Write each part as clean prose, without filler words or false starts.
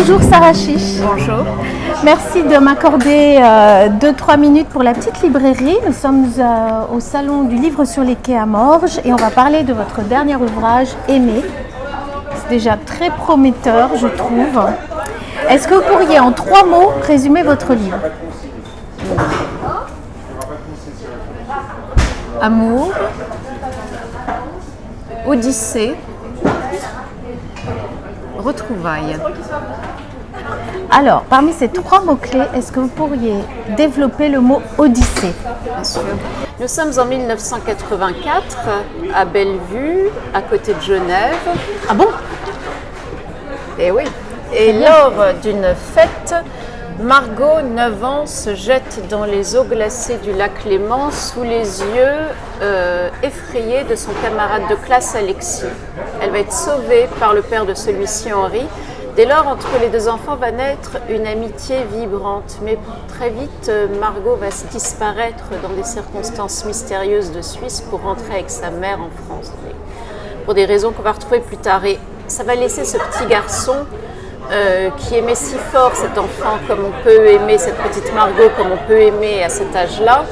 Bonjour Sarah Chiche. Bonjour. Merci de m'accorder 2-3 minutes pour la petite librairie. Nous sommes au salon du livre sur les quais à Morges et on va parler de votre dernier ouvrage, Aimer. C'est déjà très prometteur, je trouve. Est-ce que vous pourriez en 3 mots résumer votre livre? Amour, Odyssée, retrouvailles. Alors, parmi ces 3 mots-clés, est-ce que vous pourriez développer le mot Odyssée? Bien sûr. Nous sommes en 1984 à Bellevue, à côté de Genève. Ah bon? Et oui. Et lors d'une fête, Margot, 9 ans, se jette dans les eaux glacées du lac Léman sous les yeux effrayés de son camarade de classe Alexis. Elle va être sauvée par le père de celui-ci, Henri. Dès lors, entre les 2 enfants va naître une amitié vibrante. Mais très vite, Margot va disparaître dans des circonstances mystérieuses de Suisse pour rentrer avec sa mère en France. Pour des raisons qu'on va retrouver plus tard. Et ça va laisser ce petit garçon qui aimait si fort cet enfant comme on peut aimer cette petite Margot, comme on peut aimer à cet âge-là,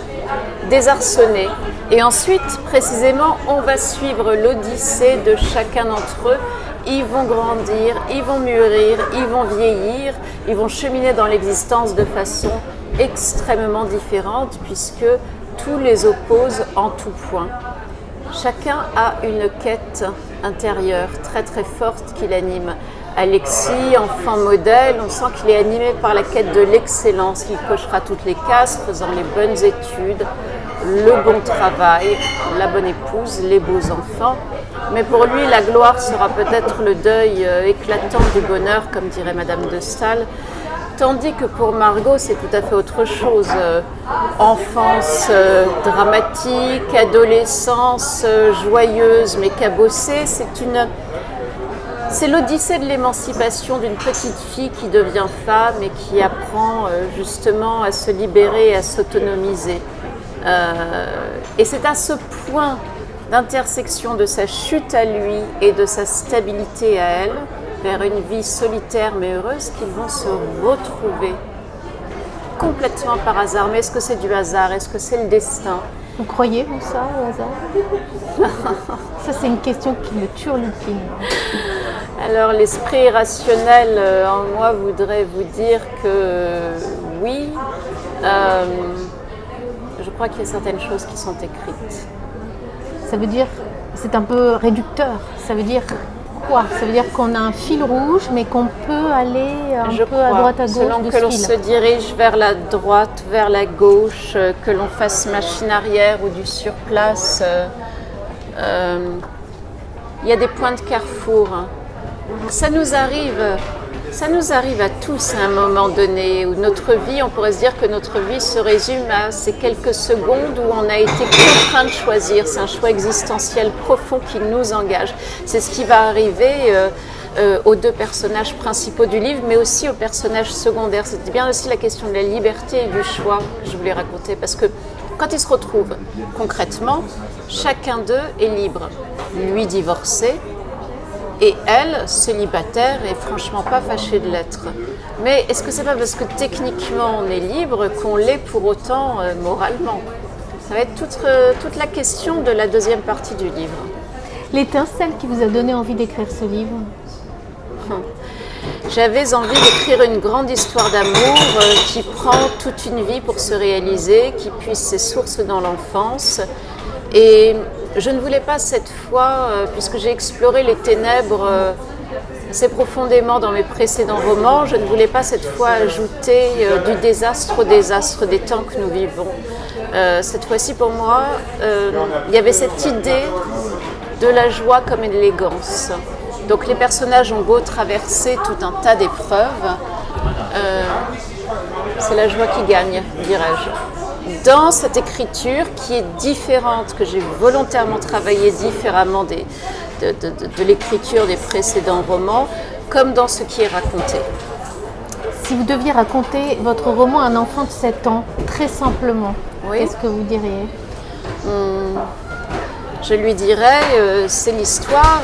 désarçonné. Et ensuite, précisément, on va suivre l'odyssée de chacun d'entre eux. Ils vont grandir, ils vont mûrir, ils vont vieillir, ils vont cheminer dans l'existence de façon extrêmement différente puisque tout les oppose en tout point. Chacun a une quête intérieure très très forte qui l'anime. Alexis, enfant modèle, on sent qu'il est animé par la quête de l'excellence, qu'il cochera toutes les cases, faisant les bonnes études, le bon travail, la bonne épouse, les beaux enfants. Mais pour lui, la gloire sera peut-être le deuil éclatant du bonheur, comme dirait Madame de Staël. Tandis que pour Margot, c'est tout à fait autre chose. Enfance dramatique, adolescence joyeuse mais cabossée, c'est l'odyssée de l'émancipation d'une petite fille qui devient femme et qui apprend justement à se libérer et à s'autonomiser. Et c'est à ce point d'intersection de sa chute à lui et de sa stabilité à elle, vers une vie solitaire mais heureuse, qu'ils vont se retrouver complètement par hasard. Mais est-ce que c'est du hasard? Est-ce que c'est le destin? Vous croyez, vous, ça, au hasard? Ça, c'est une question qui me turlupine. Alors, l'esprit rationnel en moi voudrait vous dire que oui, je crois qu'il y a certaines choses qui sont écrites. Ça veut dire, c'est un peu réducteur, ça veut dire quoi? Ça veut dire qu'on a un fil rouge, mais qu'on peut aller à droite, à gauche selon de que l'on se dirige vers la droite, vers la gauche, que l'on fasse machine arrière ou du surplace. Il y a des points de carrefour. Ça nous arrive à tous à un moment donné où notre vie, on pourrait se dire que notre vie se résume à ces quelques secondes où on a été contraint de choisir. C'est un choix existentiel profond qui nous engage. C'est ce qui va arriver aux 2 personnages principaux du livre, mais aussi aux personnages secondaires. C'était bien aussi la question de la liberté et du choix que je voulais raconter, parce que quand ils se retrouvent concrètement, chacun d'eux est libre. Lui divorcé, et elle, célibataire, est franchement pas fâchée de l'être. Mais est-ce que c'est pas parce que techniquement on est libre qu'on l'est pour autant moralement? Ça va être toute la question de la deuxième partie du livre. L'étincelle qui vous a donné envie d'écrire ce livre? J'avais envie d'écrire une grande histoire d'amour qui prend toute une vie pour se réaliser, qui puise ses sources dans l'enfance. Et je ne voulais pas cette fois, puisque j'ai exploré les ténèbres assez profondément dans mes précédents romans, je ne voulais pas cette fois ajouter du désastre au désastre des temps que nous vivons. Cette fois-ci, pour moi, il y avait cette idée de la joie comme une élégance. Donc les personnages ont beau traverser tout un tas d'épreuves, c'est la joie qui gagne, dirais-je. Dans cette écriture qui est différente, que j'ai volontairement travaillée différemment de l'écriture des précédents romans, comme dans ce qui est raconté. Si vous deviez raconter votre roman à un enfant de 7 ans, très simplement, oui. Qu'est-ce que vous diriez? Je lui dirais, c'est l'histoire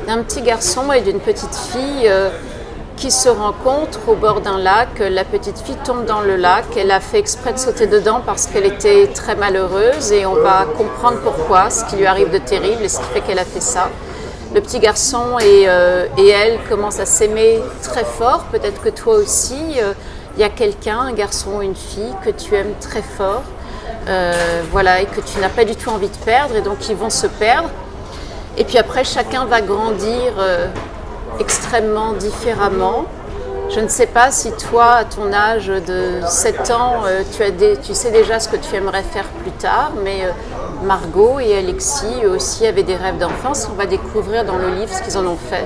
d'un petit garçon et d'une petite fille qui se rencontrent au bord d'un lac. La petite fille tombe dans le lac, elle a fait exprès de sauter dedans parce qu'elle était très malheureuse et on va comprendre pourquoi, ce qui lui arrive de terrible et ce qui fait qu'elle a fait ça. Le petit garçon et elle commencent à s'aimer très fort, peut-être que toi aussi, il y a quelqu'un, un garçon ou une fille que tu aimes très fort, voilà, et que tu n'as pas du tout envie de perdre et donc ils vont se perdre. Et puis après, chacun va grandir extrêmement différemment. Je ne sais pas si toi, à ton âge de 7 ans, tu sais déjà ce que tu aimerais faire plus tard, mais Margot et Alexis, eux aussi, avaient des rêves d'enfance. On va découvrir dans le livre ce qu'ils en ont fait.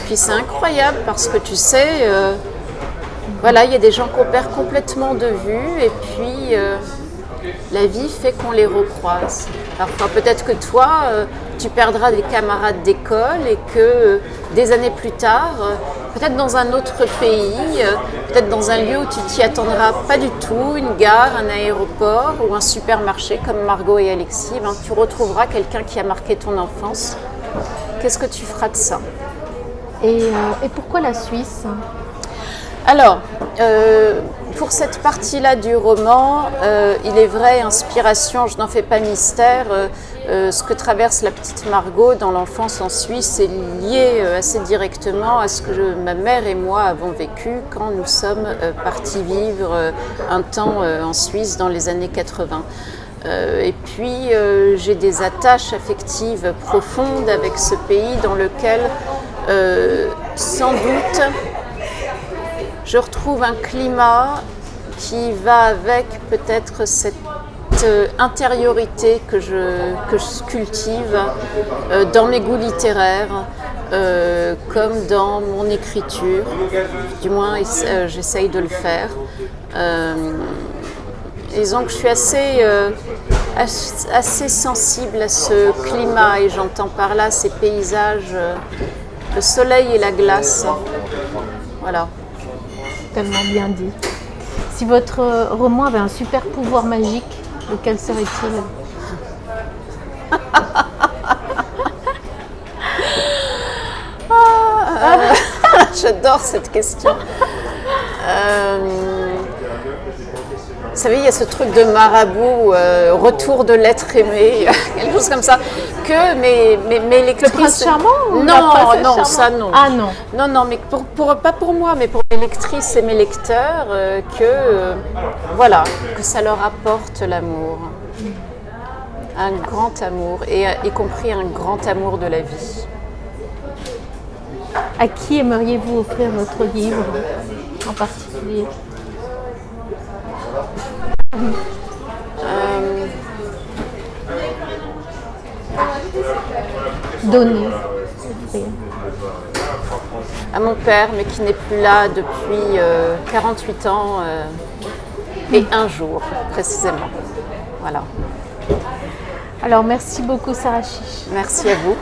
Puis c'est incroyable parce que tu sais, voilà, il y a des gens qu'on perd complètement de vue et puis la vie fait qu'on les recroise. Parfois, peut-être que toi, tu perdras des camarades d'école et que des années plus tard, peut-être dans un autre pays, peut-être dans un lieu où tu t'y attendras pas du tout, une gare, un aéroport ou un supermarché comme Margot et Alexis, ben, tu retrouveras quelqu'un qui a marqué ton enfance. Qu'est-ce que tu feras de ça? Et pourquoi la Suisse? Alors, pour cette partie-là du roman, il est vrai, inspiration, je n'en fais pas mystère, ce que traverse la petite Margot dans l'enfance en Suisse est lié assez directement à ce que ma mère et moi avons vécu quand nous sommes partis vivre un temps en Suisse dans les années 80. Et puis, j'ai des attaches affectives profondes avec ce pays dans lequel, sans doute, je retrouve un climat qui va avec peut-être cette intériorité que je cultive dans mes goûts littéraires, comme dans mon écriture. Du moins, j'essaye de le faire. Disons que je suis assez sensible à ce climat et j'entends par là ces paysages, le soleil et la glace. Voilà. Tellement bien dit. Si votre roman avait un super pouvoir magique, lequel serait-il? J'adore cette question. Vous savez, il y a ce truc de marabout, retour de l'être aimé, quelque chose comme ça. Mais lectrices... Le prince charmant ou non, la princesse non, charmante? ça non. Ah non. Non, mais pas pour moi, mais pour mes lectrices et mes lecteurs, voilà, que ça leur apporte l'amour. Un grand amour, et y compris un grand amour de la vie. À qui aimeriez-vous offrir votre livre en particulier? Donner. À mon père, mais qui n'est plus là depuis 48 ans et un jour, précisément. Voilà. Alors, merci beaucoup, Sarah Chiche. Merci à vous.